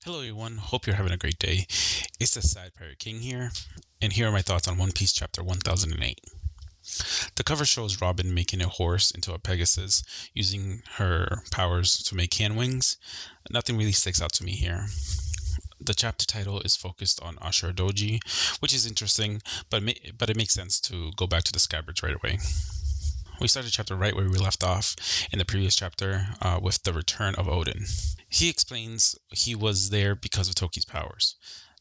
Hello, everyone. Hope you're having a great day. It's the Sad Pirate King here, and here are my thoughts on One Piece Chapter 1008. The cover shows Robin making a horse into a Pegasus using her powers to make hand wings. Nothing really sticks out to me here. The chapter title is focused on Ashura Doji, which is interesting, but it makes sense to go back to the scabbards right away. We started chapter right where we left off in the previous chapter with the return of Oden. He explains he was there because of Toki's powers.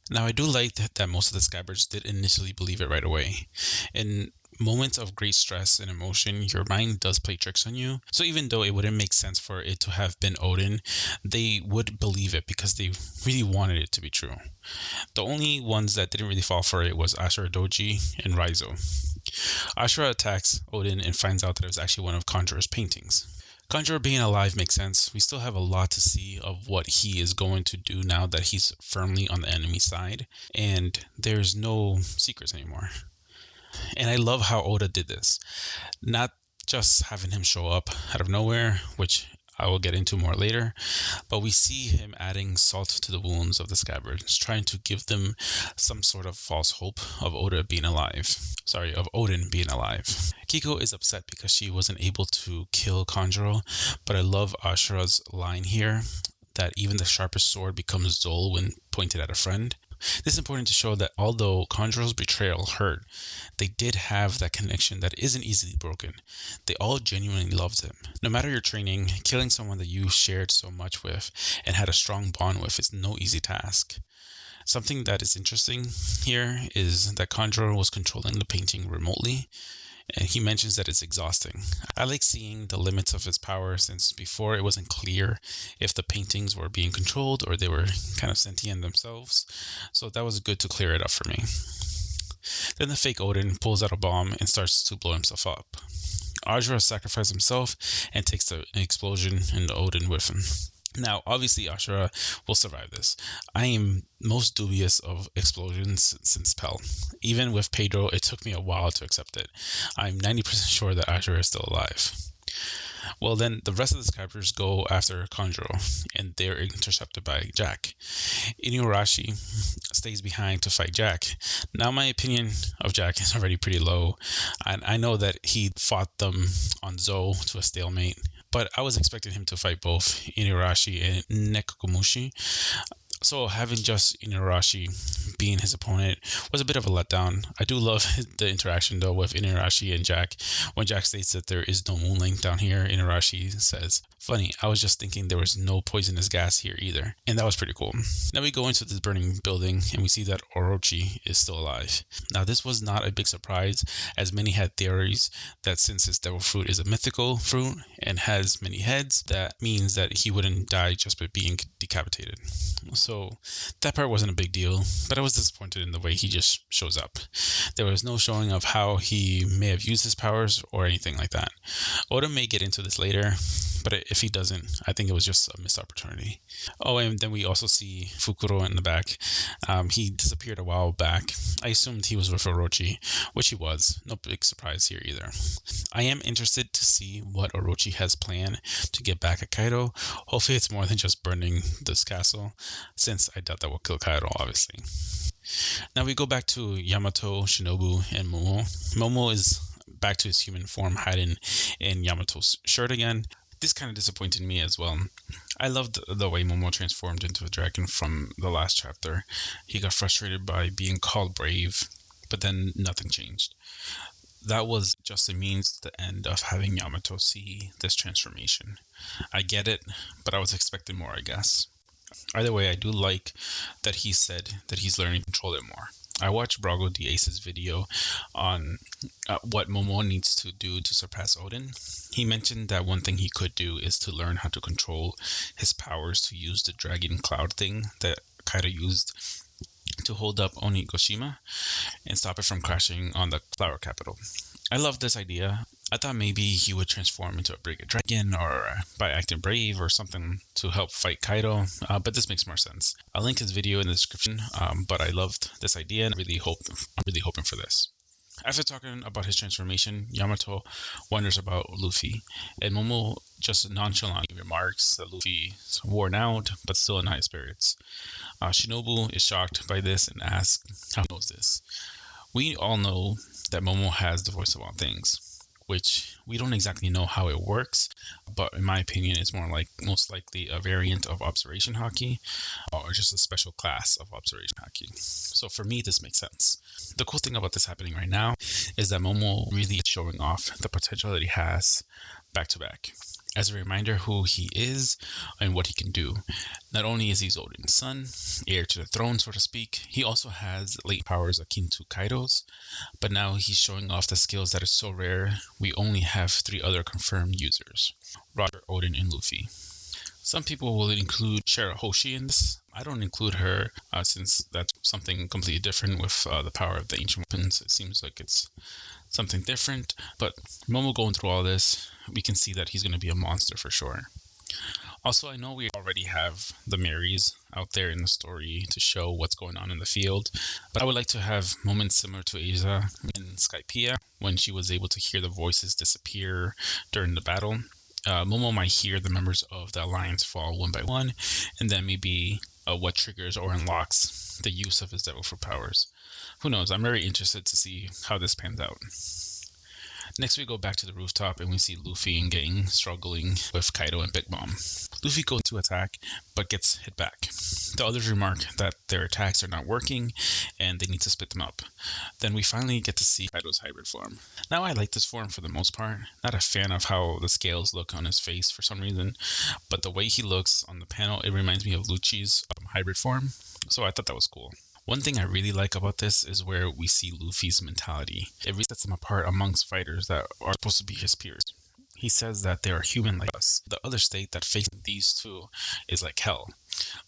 Now, I do like that most of the scabbards did initially believe it right away. In moments of great stress and emotion, your mind does play tricks on you. So even though it wouldn't make sense for it to have been Oden, they would believe it because they really wanted it to be true. The only ones that didn't really fall for it was Ashura Doji and Raizo. Ashura attacks Oden and finds out that it was actually one of Conjurer's paintings. Conjurer being alive makes sense. We still have a lot to see of what he is going to do now that he's firmly on the enemy side, and there's no secrets anymore. And I love how Oda did this. Not just having him show up out of nowhere, which I will get into more later, but we see him adding salt to the wounds of the scabbards, trying to give them some sort of false hope of Oda being alive. Sorry, of Oden being alive. Kiko is upset because she wasn't able to kill Kanjuro, but I love Ashura's line here that even the sharpest sword becomes dull when pointed at a friend. This is important to show that although Conjuro's betrayal hurt, they did have that connection that isn't easily broken. They all genuinely loved him. No matter your training, killing someone that you shared so much with and had a strong bond with is no easy task. Something that is interesting here is that Conjuro was controlling the painting remotely, and he mentions that it's exhausting. I like seeing the limits of his power since before it wasn't clear if the paintings were being controlled or they were kind of sentient themselves, so that was good to clear it up for me. Then the fake Oden pulls out a bomb and starts to blow himself up. Ashura sacrifices himself and takes the explosion and the Oden with him. Now, obviously, Ashura will survive this. I am most dubious of explosions since Pell. Even with Pedro, it took me a while to accept it. I'm 90% sure that Ashura is still alive. Well, then the rest of the scavengers go after Kanjuro, and they're intercepted by Jack. Inuarashi stays behind to fight Jack. Now, my opinion of Jack is already pretty low, and I know that he fought them on Zou to a stalemate, but I was expecting him to fight both Inuarashi and Nekomushi. So having just Inuarashi being his opponent was a bit of a letdown. I do love the interaction though with Inuarashi and Jack. When Jack states that there is no moon link down here, Inuarashi says, "Funny, I was just thinking there was no poisonous gas here either." And that was pretty cool. Now we go into this burning building and we see that Orochi is still alive. Now this was not a big surprise, as many had theories that since his devil fruit is a mythical fruit and has many heads, that means that he wouldn't die just by being decapitated. So that part wasn't a big deal, but I was disappointed in the way he just shows up. There was no showing of how he may have used his powers or anything like that. Oda may get into this later, but if he doesn't, I think it was just a missed opportunity. Oh, and then we also see Fukuro in the back. He disappeared a while back. I assumed he was with Orochi, which he was. No big surprise here either. I am interested to see what Orochi has planned to get back at Kaido. Hopefully it's more than just burning this castle, since I doubt that will kill Kaido, obviously. Now we go back to Yamato, Shinobu, and Momo. Momo is back to his human form, hiding in Yamato's shirt again. This kind of disappointed me as well. I loved the way Momo transformed into a dragon from the last chapter. He got frustrated by being called brave, but then nothing changed. That was just a means to the end of having Yamato see this transformation. I get it, but I was expecting more, I guess. Either way, I do like that he said that he's learning to control it more. I watched Brago the Ace's video on what Momo needs to do to surpass Oden. He mentioned that one thing he could do is to learn how to control his powers to use the dragon cloud thing that Kaido used to hold up Onigashima and stop it from crashing on the flower capital. I love this idea. I thought maybe he would transform into a brigand dragon or by acting brave or something to help fight Kaido, but this makes more sense. I'll link his video in the description, but I loved this idea and I'm really hoping for this. After talking about his transformation, Yamato wonders about Luffy, and Momo just nonchalantly remarks that Luffy is worn out but still in high spirits. Shinobu is shocked by this and asks how he knows this. We all know that Momo has the voice of all things, which we don't exactly know how it works, but in my opinion, it's more like most likely a variant of observation haki or just a special class of observation haki. So for me, this makes sense. The cool thing about this happening right now is that Momo really is showing off the potential that he has back to back. As a reminder who he is and what he can do. Not only is he Oden's son, heir to the throne, so to speak, he also has late powers akin to Kaido's, but now he's showing off the skills that are so rare, we only have 3 other confirmed users, Roger, Oden, and Luffy. Some people will include Shirahoshi in this. I don't include her since that's something completely different with the power of the ancient weapons. It seems like it's something different, but Momo going through all this, we can see that he's going to be a monster for sure. Also, I know we already have the Marys out there in the story to show what's going on in the field, but I would like to have moments similar to Aza in Skypiea when she was able to hear the voices disappear during the battle. Momo might hear the members of the Alliance fall one by one, and then maybe what triggers or unlocks the use of his Devil Fruit powers. Who knows? I'm very interested to see how this pans out. Next, we go back to the rooftop and we see Luffy and gang struggling with Kaido and Big Mom. Luffy goes to attack, but gets hit back. The others remark that their attacks are not working and they need to split them up. Then we finally get to see Kaido's hybrid form. Now, I like this form for the most part. Not a fan of how the scales look on his face for some reason, but the way he looks on the panel, it reminds me of Lucci's hybrid form, so I thought that was cool. One thing I really like about this is where we see Luffy's mentality. It really sets him apart amongst fighters that are supposed to be his peers. He says that they are human like us. The other state that facing these two is like hell.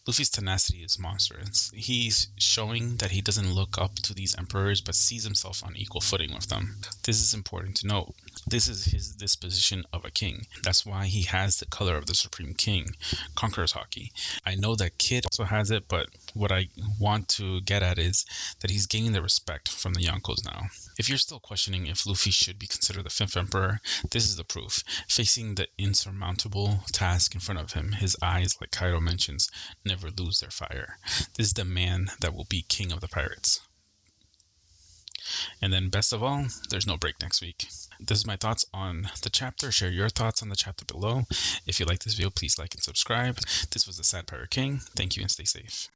Luffy's tenacity is monstrous. He's showing that he doesn't look up to these emperors but sees himself on equal footing with them. This is important to note. This is his disposition of a king. That's why he has the color of the Supreme King, Conqueror's Haki. I know that Kid also has it, but what I want to get at is that he's gaining the respect from the Yonkos now. If you're still questioning if Luffy should be considered the 5th Emperor, this is the proof. Facing the insurmountable task in front of him, his eyes, like Kaido mentions, never lose their fire. This is the man that will be king of the pirates. And then best of all, there's no break next week. This is my thoughts on the chapter. Share your thoughts on the chapter below. If you like this video, please like and subscribe. This was the Sad Pirate King. Thank you and stay safe.